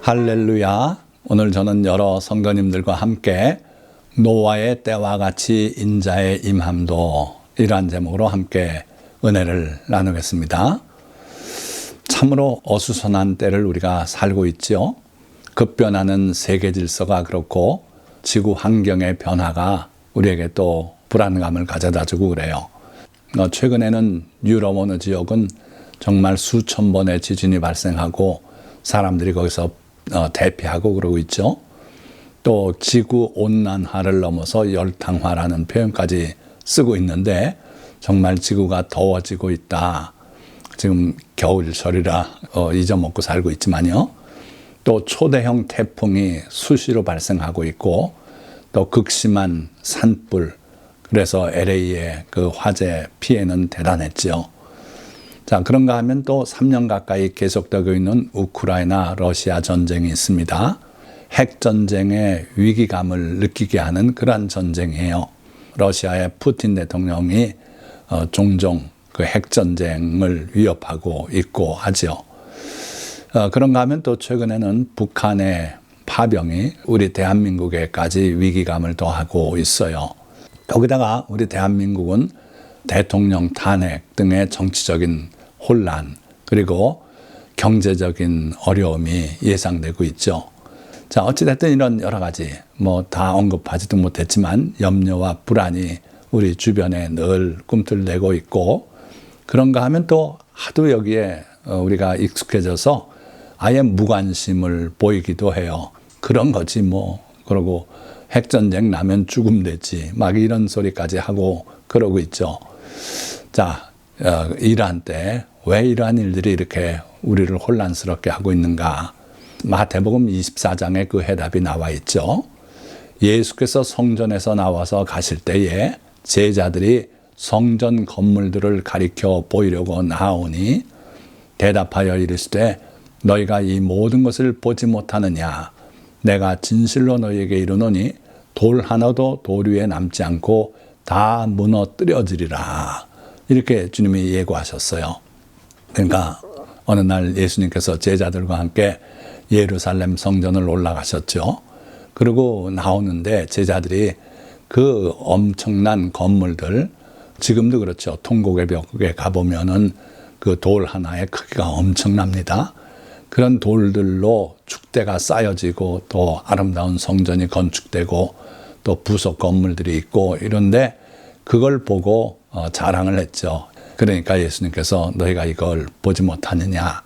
할렐루야. 오늘 저는 여러 성도님들과 함께 노아의 때와 같이 인자의 임함도 이러한 제목으로 함께 은혜를 나누겠습니다. 참으로 어수선한 때를 우리가 살고 있죠. 급변하는 세계 질서가 그렇고 지구 환경의 변화가 우리에게 또 불안감을 가져다 주고 그래요. 최근에는 유럽 어느 지역은 정말 수천 번의 지진이 발생하고 사람들이 거기서 대피하고 그러고 있죠. 또 지구 온난화를 넘어서 열탕화라는 표현까지 쓰고 있는데 정말 지구가 더워지고 있다. 지금 겨울철이라 잊어먹고 살고 있지만요. 또 초대형 태풍이 수시로 발생하고 있고 또 극심한 산불, 그래서 LA의 그 화재 피해는 대단했죠. 자, 그런가 하면 또 3년 가까이 계속되고 있는 우크라이나 러시아 전쟁이 있습니다. 핵전쟁의 위기감을 느끼게 하는 그러한 전쟁이에요. 러시아의 푸틴 대통령이 종종 그 핵전쟁을 위협하고 있고 하죠. 그런가 하면 또 최근에는 북한의 파병이 우리 대한민국에까지 위기감을 더하고 있어요. 여기다가 우리 대한민국은 대통령 탄핵 등의 정치적인 혼란, 그리고 경제적인 어려움이 예상되고 있죠. 자, 어찌됐든 이런 여러 가지 다 언급하지도 못했지만 염려와 불안이 우리 주변에 늘 꿈틀대고 있고, 그런가 하면 또 하도 여기에 우리가 익숙해져서 아예 무관심을 보이기도 해요. 그런 거지 그러고 핵전쟁 나면 죽음 되지 막 이런 소리까지 하고 그러고 있죠. 자, 이러한 때 왜 이러한 일들이 이렇게 우리를 혼란스럽게 하고 있는가? 마태복음 24장에 그 해답이 나와 있죠. 예수께서 성전에서 나와서 가실 때에 제자들이 성전 건물들을 가리켜 보이려고 나오니 대답하여 이르시되 너희가 이 모든 것을 보지 못하느냐? 내가 진실로 너희에게 이르노니 돌 하나도 돌 위에 남지 않고 다 무너뜨려지리라. 이렇게 주님이 예고하셨어요. 그러니까 어느 날 예수님께서 제자들과 함께 예루살렘 성전을 올라가셨죠. 그리고 나오는데 제자들이 그 엄청난 건물들, 지금도 그렇죠. 통곡의 벽에 가보면은 그 돌 하나의 크기가 엄청납니다. 그런 돌들로 축대가 쌓여지고 또 아름다운 성전이 건축되고 또 부속 건물들이 있고 이런데 그걸 보고 자랑을 했죠. 그러니까 예수님께서 너희가 이걸 보지 못하느냐?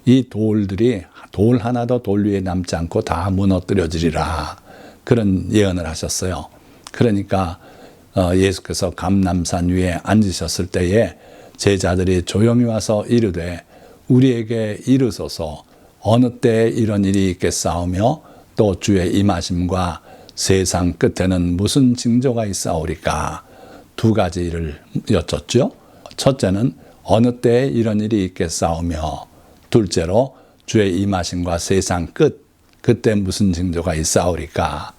이 돌들이 돌 하나도 돌 위에 남지 않고 다 무너뜨려지리라. 그런 예언을 하셨어요. 그러니까 예수께서 감람산 위에 앉으셨을 때에 제자들이 조용히 와서 이르되 우리에게 이르소서 어느 때에 이런 일이 있겠사오며 또 주의 임하심과 세상 끝에는 무슨 징조가 있사오리까? 두 가지를 여쭙죠. 첫째는 어느 때에 이런 일이 있겠사오며, 둘째로 주의 임하심과 세상 끝, 그때 무슨 징조가 있사오리까?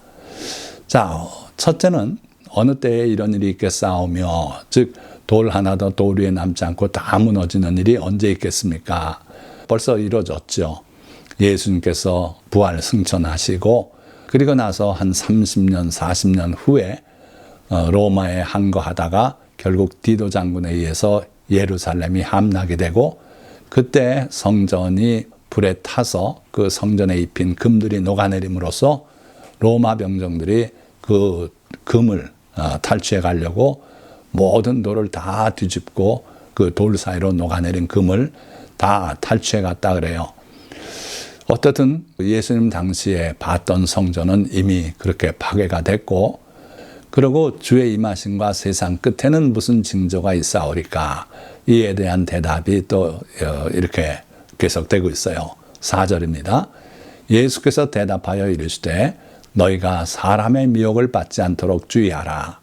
자, 첫째는 어느 때에 이런 일이 있겠사오며, 즉 돌 하나도 돌 위에 남지 않고 다 무너지는 일이 언제 있겠습니까? 벌써 이루어졌죠. 예수님께서 부활 승천하시고 그리고 나서 한 30년, 40년 후에 로마에 항거하다가 결국 디도 장군에 의해서 예루살렘이 함락이 되고 그때 성전이 불에 타서 그 성전에 입힌 금들이 녹아내림으로써 로마 병정들이 그 금을 탈취해 가려고 모든 돌을 다 뒤집고 그 돌 사이로 녹아내린 금을 다 탈취해 갔다 그래요. 어떻든 예수님 당시에 봤던 성전은 이미 그렇게 파괴가 됐고, 그리고 주의 임하심과 세상 끝에는 무슨 징조가 있사오리까? 이에 대한 대답이 또 이렇게 계속되고 있어요. 4절입니다. 예수께서 대답하여 이르시되 너희가 사람의 미혹을 받지 않도록 주의하라.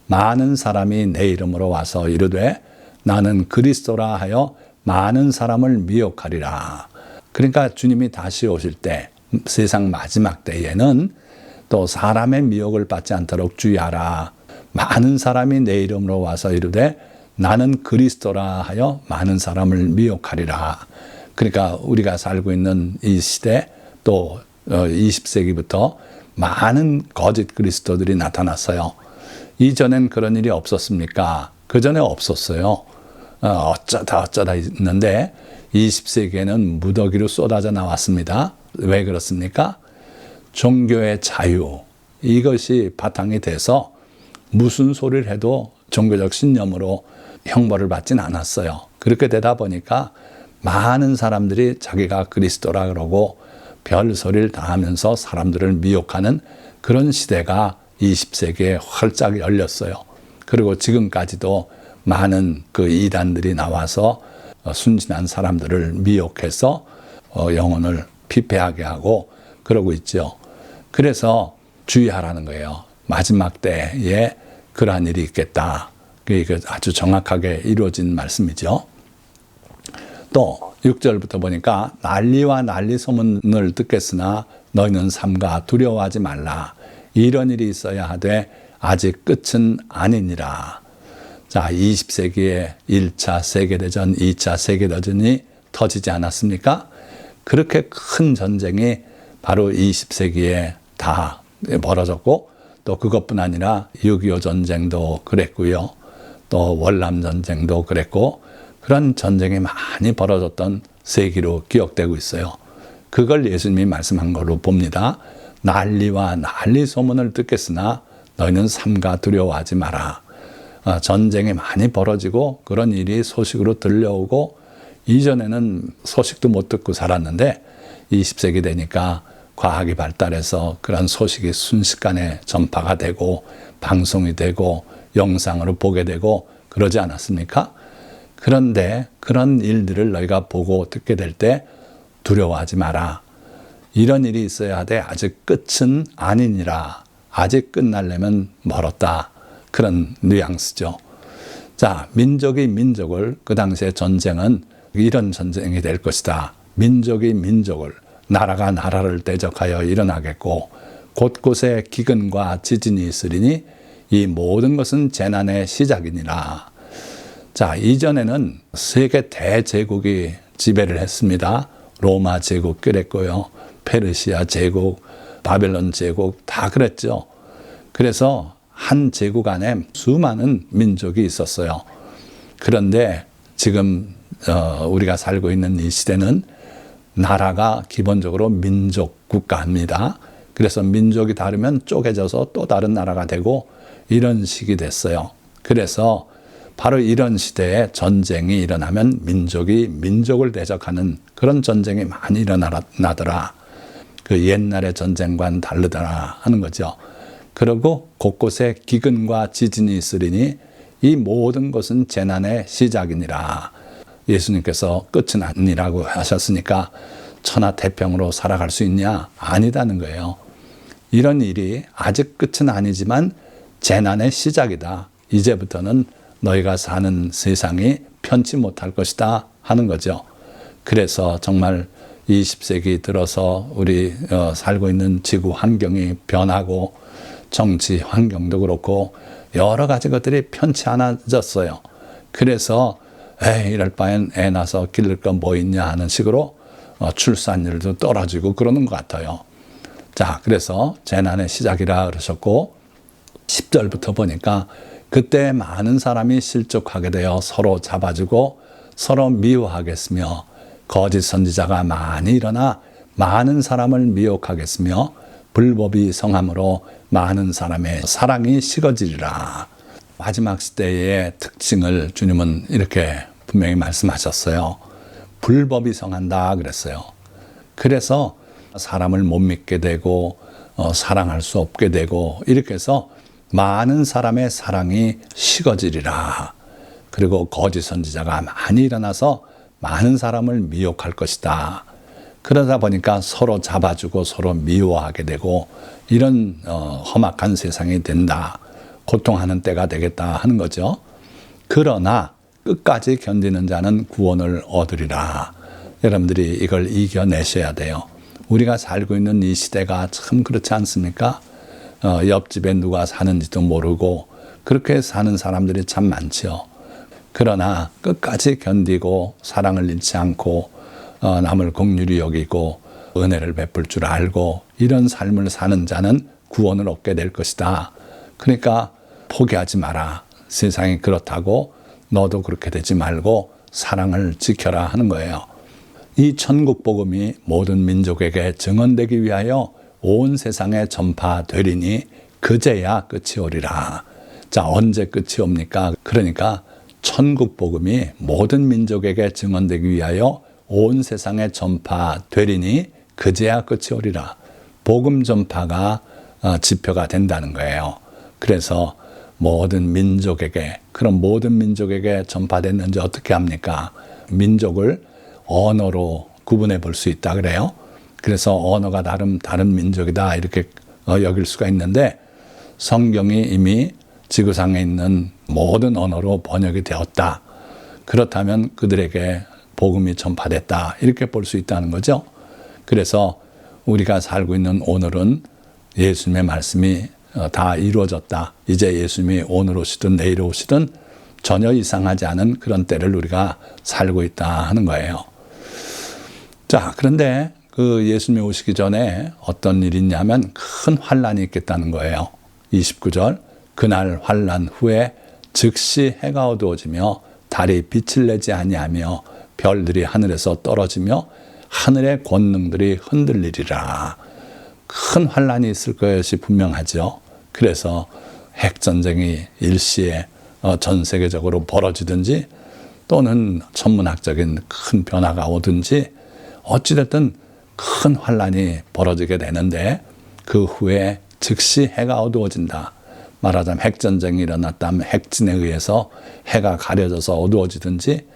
많은 사람이 내 이름으로 와서 이르되 나는 그리스도라 하여 많은 사람을 미혹하리라. 그러니까 주님이 다시 오실 때 세상 마지막 때에는 또 사람의 미혹을 받지 않도록 주의하라. 많은 사람이 내 이름으로 와서 이르되 나는 그리스도라 하여 많은 사람을 미혹하리라. 그러니까 우리가 살고 있는 이 시대 또 20세기부터 많은 거짓 그리스도들이 나타났어요. 이전엔 그런 일이 없었습니까? 그전에 없었어요. 어쩌다 있는데 20세기에는 무더기로 쏟아져 나왔습니다. 왜 그렇습니까? 종교의 자유, 이것이 바탕이 돼서 무슨 소리를 해도 종교적 신념으로 형벌을 받진 않았어요. 그렇게 되다 보니까 많은 사람들이 자기가 그리스도라 그러고 별 소리를 다 하면서 사람들을 미혹하는 그런 시대가 20세기에 활짝 열렸어요. 그리고 지금까지도 많은 그 이단들이 나와서 순진한 사람들을 미혹해서 영혼을 피폐하게 하고 그러고 있죠. 그래서 주의하라는 거예요. 마지막 때에 그러한 일이 있겠다. 그게 아주 정확하게 이루어진 말씀이죠. 또 6절부터 보니까 난리와 난리 소문을 듣겠으나 너희는 삼가 두려워하지 말라. 이런 일이 있어야 하되 아직 끝은 아니니라. 자, 20세기에 1차 세계대전, 2차 세계대전이 터지지 않았습니까? 그렇게 큰 전쟁이 바로 20세기에 다 벌어졌고 또 그것뿐 아니라 6.25 전쟁도 그랬고요. 또 월남 전쟁도 그랬고 그런 전쟁이 많이 벌어졌던 세기로 기억되고 있어요. 그걸 예수님이 말씀한 걸로 봅니다. 난리와 난리 소문을 듣겠으나 너희는 삼가 두려워하지 마라. 전쟁이 많이 벌어지고 그런 일이 소식으로 들려오고 이전에는 소식도 못 듣고 살았는데 20세기 되니까 과학이 발달해서 그런 소식이 순식간에 전파가 되고 방송이 되고 영상으로 보게 되고 그러지 않았습니까? 그런데 그런 일들을 너희가 보고 듣게 될 때 두려워하지 마라. 이런 일이 있어야 하되 아직 끝은 아니니라. 아직 끝나려면 멀었다. 그런 뉘앙스죠. 자, 민족이 민족을, 그 당시에 전쟁은 이런 전쟁이 될 것이다. 민족이 민족을, 나라가 나라를 대적하여 일어나겠고 곳곳에 기근과 지진이 있으리니 이 모든 것은 재난의 시작이니라. 자, 이전에는 세계 대제국이 지배를 했습니다. 로마 제국 그랬고요. 페르시아 제국, 바벨론 제국 다 그랬죠. 그래서 한 제국 안에 수많은 민족이 있었어요. 그런데 지금 우리가 살고 있는 이 시대는 나라가 기본적으로 민족 국가입니다. 그래서 민족이 다르면 쪼개져서 또 다른 나라가 되고 이런 식이 됐어요. 그래서 바로 이런 시대에 전쟁이 일어나면 민족이 민족을 대적하는 그런 전쟁이 많이 일어나더라. 그 옛날의 전쟁과는 다르더라 하는 거죠. 그리고 곳곳에 기근과 지진이 있으리니 이 모든 것은 재난의 시작이니라. 예수님께서 끝은 아니라고 하셨으니까 천하태평으로 살아갈 수 있냐? 아니다는 거예요. 이런 일이 아직 끝은 아니지만 재난의 시작이다. 이제부터는 너희가 사는 세상이 편치 못할 것이다 하는 거죠. 그래서 정말 20세기 들어서 우리 살고 있는 지구 환경이 변하고 정치 환경도 그렇고 여러 가지 것들이 편치 않아졌어요. 그래서 이럴 바엔 애 낳아서 기를 거 뭐 있냐 하는 식으로 출산율도 떨어지고 그러는 것 같아요. 자, 그래서 재난의 시작이라 그러셨고 10절부터 보니까 그때 많은 사람이 실족하게 되어 서로 잡아주고 서로 미워하겠으며 거짓 선지자가 많이 일어나 많은 사람을 미혹하겠으며 불법이 성함으로 많은 사람의 사랑이 식어지리라. 마지막 시대의 특징을 주님은 이렇게 분명히 말씀하셨어요. 불법이 성한다 그랬어요. 그래서 사람을 못 믿게 되고 사랑할 수 없게 되고 이렇게 해서 많은 사람의 사랑이 식어지리라. 그리고 거짓 선지자가 많이 일어나서 많은 사람을 미혹할 것이다. 그러다 보니까 서로 잡아주고 서로 미워하게 되고 이런 험악한 세상이 된다. 고통하는 때가 되겠다 하는 거죠. 그러나 끝까지 견디는 자는 구원을 얻으리라. 여러분들이 이걸 이겨내셔야 돼요. 우리가 살고 있는 이 시대가 참 그렇지 않습니까? 옆집에 누가 사는지도 모르고 그렇게 사는 사람들이 참 많죠. 그러나 끝까지 견디고 사랑을 잃지 않고 남을 긍휼히 여기고 은혜를 베풀 줄 알고 이런 삶을 사는 자는 구원을 얻게 될 것이다. 그러니까 포기하지 마라. 세상이 그렇다고 너도 그렇게 되지 말고 사랑을 지켜라 하는 거예요. 이 천국 복음이 모든 민족에게 증언되기 위하여 온 세상에 전파되리니 그제야 끝이 오리라. 자, 언제 끝이 옵니까? 그러니까 천국 복음이 모든 민족에게 증언되기 위하여 온 세상에 전파되리니 그제야 끝이 오리라. 복음 전파가 지표가 된다는 거예요. 그래서 모든 민족에게, 그럼 모든 민족에게 전파됐는지 어떻게 합니까? 민족을 언어로 구분해 볼 수 있다 그래요. 그래서 언어가 다른 민족이다 이렇게 여길 수가 있는데 성경이 이미 지구상에 있는 모든 언어로 번역이 되었다. 그렇다면 그들에게 복음이 전파됐다 이렇게 볼 수 있다는 거죠. 그래서 우리가 살고 있는 오늘은 예수님의 말씀이 다 이루어졌다. 이제 예수님이 오늘 오시든 내일 오시든 전혀 이상하지 않은 그런 때를 우리가 살고 있다 하는 거예요. 자, 그런데 그 예수님이 오시기 전에 어떤 일이 있냐면 큰 환란이 있겠다는 거예요. 29절 그날 환란 후에 즉시 해가 어두워지며 달이 빛을 내지 아니하며 별들이 하늘에서 떨어지며 하늘의 권능들이 흔들리리라. 큰 환란이 있을 것이 분명하죠. 그래서 핵전쟁이 일시에 전 세계적으로 벌어지든지 또는 천문학적인 큰 변화가 오든지 어찌됐든 큰 환란이 벌어지게 되는데 그 후에 즉시 해가 어두워진다. 말하자면 핵전쟁이 일어났다면 핵진에 의해서 해가 가려져서 어두워지든지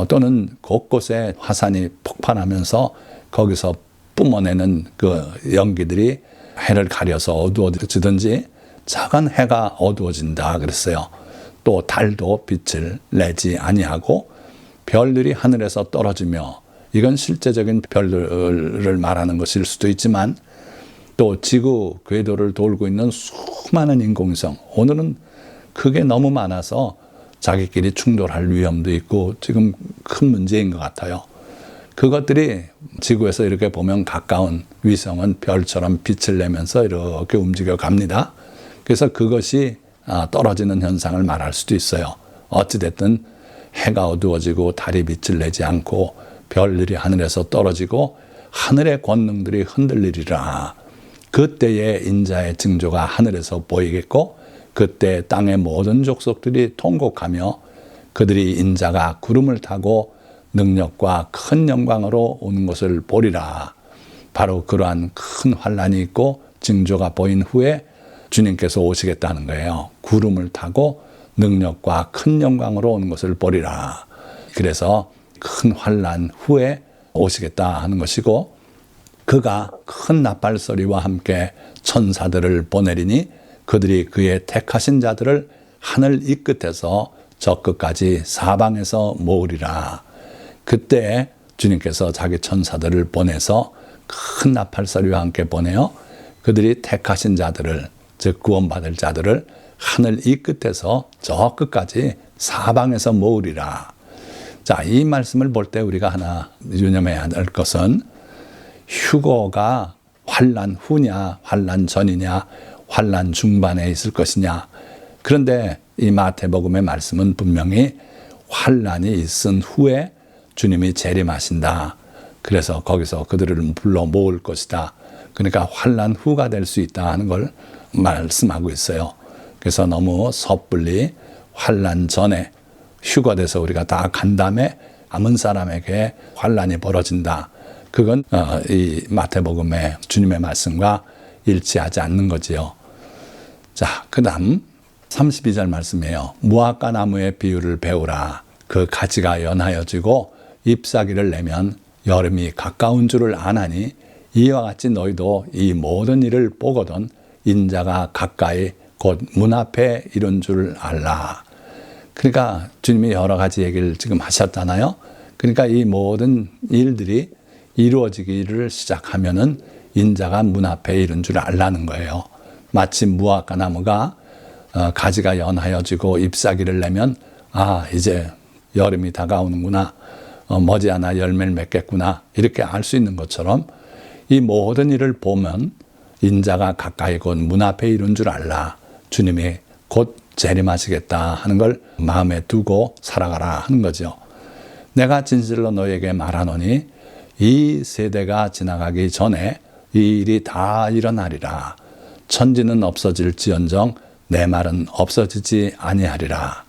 또는 곳곳에 화산이 폭발하면서 거기서 뿜어내는 그 연기들이 해를 가려서 어두워지든지 작은 해가 어두워진다 그랬어요. 또 달도 빛을 내지 아니하고 별들이 하늘에서 떨어지며 이건 실제적인 별들을 말하는 것일 수도 있지만 또 지구 궤도를 돌고 있는 수많은 인공위성 오늘은 그게 너무 많아서 자기끼리 충돌할 위험도 있고 지금 큰 문제인 것 같아요. 그것들이 지구에서 이렇게 보면 가까운 위성은 별처럼 빛을 내면서 이렇게 움직여 갑니다. 그래서 그것이 떨어지는 현상을 말할 수도 있어요. 어찌됐든 해가 어두워지고 달이 빛을 내지 않고 별들이 하늘에서 떨어지고 하늘의 권능들이 흔들리리라. 그때에 인자의 징조가 하늘에서 보이겠고 그때 땅의 모든 족속들이 통곡하며 그들이 인자가 구름을 타고 능력과 큰 영광으로 오는 것을 보리라. 바로 그러한 큰 환란이 있고 징조가 보인 후에 주님께서 오시겠다는 거예요. 구름을 타고 능력과 큰 영광으로 오는 것을 보리라. 그래서 큰 환란 후에 오시겠다 하는 것이고 그가 큰 나팔 소리와 함께 천사들을 보내리니 그들이 그의 택하신 자들을 하늘 이 끝에서 저 끝까지 사방에서 모으리라. 그때 주님께서 자기 천사들을 보내서 큰 나팔 소리와 함께 보내어 그들이 택하신 자들을 즉 구원받을 자들을 하늘 이 끝에서 저 끝까지 사방에서 모으리라. 자, 이 말씀을 볼 때 우리가 하나 유념해야 할 것은 휴거가 환란 후냐 환란 전이냐 환란 중반에 있을 것이냐. 그런데 이 마태복음의 말씀은 분명히 환란이 있은 후에 주님이 재림하신다. 그래서 거기서 그들을 불러 모을 것이다. 그러니까 환란 후가 될 수 있다 하는 걸 말씀하고 있어요. 그래서 너무 섣불리 환란 전에 휴거돼서 우리가 다 간 다음에 남은 사람에게 환란이 벌어진다. 그건 이 마태복음의 주님의 말씀과 일치하지 않는 거지요. 자, 그 다음 32절 말씀이에요. 무화과 나무의 비유를 배우라. 그 가지가 연하여지고 잎사귀를 내면 여름이 가까운 줄을 아나니 이와 같이 너희도 이 모든 일을 보거든 인자가 가까이 곧 문 앞에 이른 줄 알라. 그러니까 주님이 여러 가지 얘기를 지금 하셨잖아요. 그러니까 이 모든 일들이 이루어지기를 시작하면은 인자가 문 앞에 이른 줄 알라는 거예요. 마치 무화과 나무가 가지가 연하여지고 잎사귀를 내면 이제 여름이 다가오는구나. 머지않아 열매를 맺겠구나. 이렇게 알 수 있는 것처럼 이 모든 일을 보면 인자가 가까이 곧 문 앞에 이른 줄 알라. 주님이 곧 재림하시겠다 하는 걸 마음에 두고 살아가라 하는 거죠. 내가 진실로 너에게 말하노니 이 세대가 지나가기 전에 이 일이 다 일어나리라. 천지는 없어질지언정 내 말은 없어지지 아니하리라.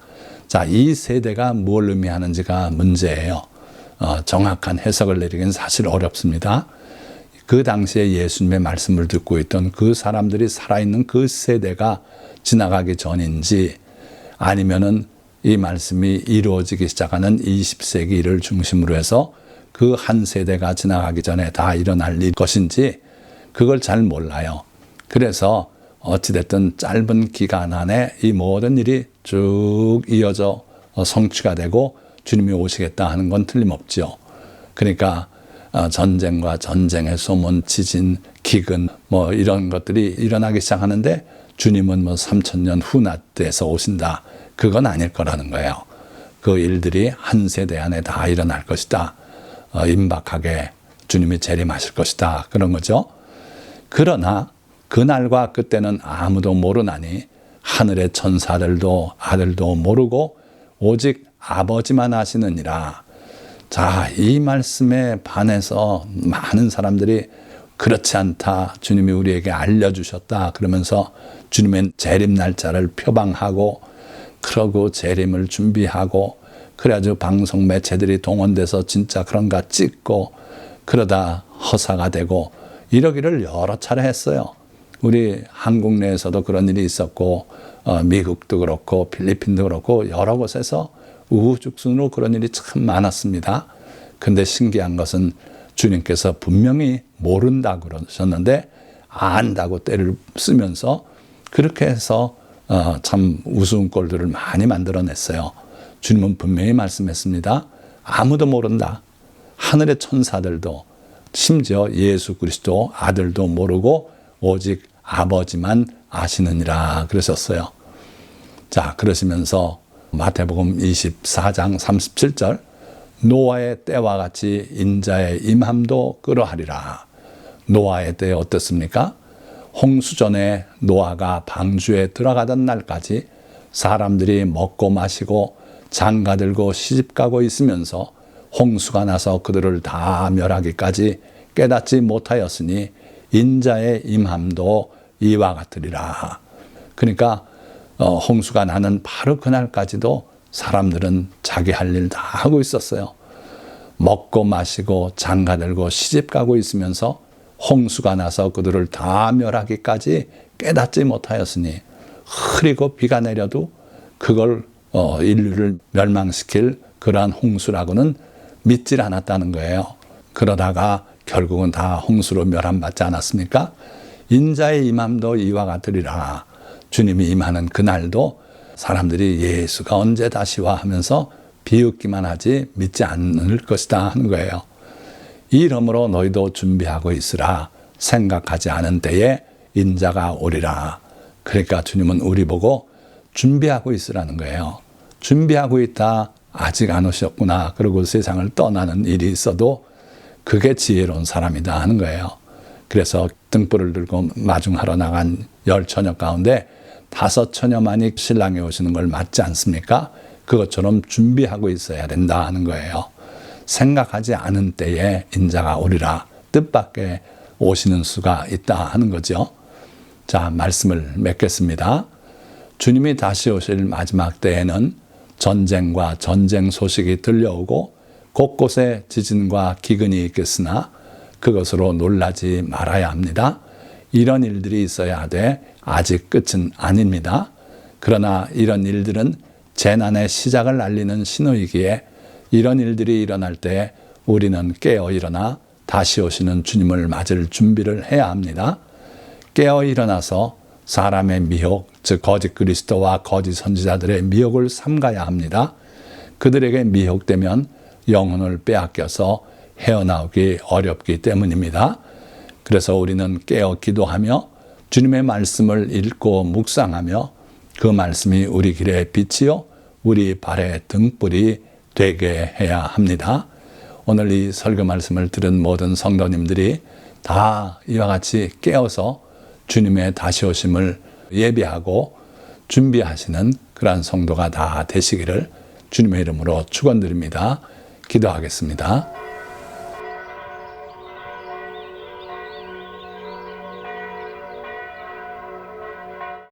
자, 이 세대가 뭘 의미하는지가 문제예요. 정확한 해석을 내리기는 사실 어렵습니다. 그 당시에 예수님의 말씀을 듣고 있던 그 사람들이 살아있는 그 세대가 지나가기 전인지, 아니면은 이 말씀이 이루어지기 시작하는 20세기를 중심으로 해서 그 한 세대가 지나가기 전에 다 일어날 것인지 그걸 잘 몰라요. 그래서 어찌됐든 짧은 기간 안에 이 모든 일이 쭉 이어져 성취가 되고 주님이 오시겠다 하는 건 틀림없죠. 그러니까 전쟁과 전쟁의 소문, 지진, 기근 뭐 이런 것들이 일어나기 시작하는데 주님은 뭐 3000년 후나때에서 오신다. 그건 아닐 거라는 거예요. 그 일들이 한 세대 안에 다 일어날 것이다. 임박하게 주님이 재림하실 것이다. 그런 거죠. 그러나 그날과 그때는 아무도 모르나니 하늘의 천사들도 아들도 모르고 오직 아버지만 아시느니라. 자, 이 말씀에 반해서 많은 사람들이 그렇지 않다. 주님이 우리에게 알려주셨다. 그러면서 주님의 재림 날짜를 표방하고 그러고 재림을 준비하고 그래가지고 방송 매체들이 동원돼서 진짜 그런가 찍고 그러다 허사가 되고 이러기를 여러 차례 했어요. 우리 한국 내에서도 그런 일이 있었고 미국도 그렇고 필리핀도 그렇고 여러 곳에서 우후죽순으로 그런 일이 참 많았습니다. 근데 신기한 것은 주님께서 분명히 모른다고 그러셨는데 안다고 때를 쓰면서 그렇게 해서 참 우스운 꼴들을 많이 만들어냈어요. 주님은 분명히 말씀했습니다. 아무도 모른다. 하늘의 천사들도 심지어 예수 그리스도 아들도 모르고 오직 아버지만 아시느니라 그러셨어요. 자, 그러시면서 마태복음 24장 37절 노아의 때와 같이 인자의 임함도 그러하리라. 노아의 때 어떻습니까? 홍수전에 노아가 방주에 들어가던 날까지 사람들이 먹고 마시고 장가들고 시집가고 있으면서 홍수가 나서 그들을 다 멸하기까지 깨닫지 못하였으니 인자의 임함도 이와 같으리라. 그러니까 홍수가 나는 바로 그날까지도 사람들은 자기 할 일 다 하고 있었어요. 먹고 마시고 장가들고 시집가고 있으면서 홍수가 나서 그들을 다 멸하기까지 깨닫지 못하였으니 흐리고 비가 내려도 그걸 인류를 멸망시킬 그러한 홍수라고는 믿질 않았다는 거예요. 그러다가 결국은 다 홍수로 멸함받지 않았습니까? 인자의 임함도 이와 같으리라. 주님이 임하는 그날도 사람들이 예수가 언제 다시 와 하면서 비웃기만 하지 믿지 않을 것이다 하는 거예요. 이러므로 너희도 준비하고 있으라. 생각하지 않은 때에 인자가 오리라. 그러니까 주님은 우리 보고 준비하고 있으라는 거예요. 준비하고 있다. 아직 안 오셨구나. 그리고 세상을 떠나는 일이 있어도 그게 지혜로운 사람이다 하는 거예요. 그래서 등불을 들고 마중하러 나간 10처녀 가운데 5처녀만이 신랑이 오시는 걸 맞지 않습니까? 그것처럼 준비하고 있어야 된다 하는 거예요. 생각하지 않은 때에 인자가 오리라. 뜻밖의 오시는 수가 있다 하는 거죠. 자, 말씀을 맺겠습니다. 주님이 다시 오실 마지막 때에는 전쟁과 전쟁 소식이 들려오고 곳곳에 지진과 기근이 있겠으나 그것으로 놀라지 말아야 합니다. 이런 일들이 있어야 돼 아직 끝은 아닙니다. 그러나 이런 일들은 재난의 시작을 알리는 신호이기에 이런 일들이 일어날 때 우리는 깨어 일어나 다시 오시는 주님을 맞을 준비를 해야 합니다. 깨어 일어나서 사람의 미혹, 즉 거짓 그리스도와 거짓 선지자들의 미혹을 삼가야 합니다. 그들에게 미혹되면 영혼을 빼앗겨서 헤어나오기 어렵기 때문입니다. 그래서 우리는 깨어 기도하며 주님의 말씀을 읽고 묵상하며 그 말씀이 우리 길의 빛이요 우리 발의 등불이 되게 해야 합니다. 오늘 이 설교 말씀을 들은 모든 성도님들이 다 이와 같이 깨어서 주님의 다시 오심을 예비하고 준비하시는 그러한 성도가 다 되시기를 주님의 이름으로 축원드립니다. 기도하겠습니다.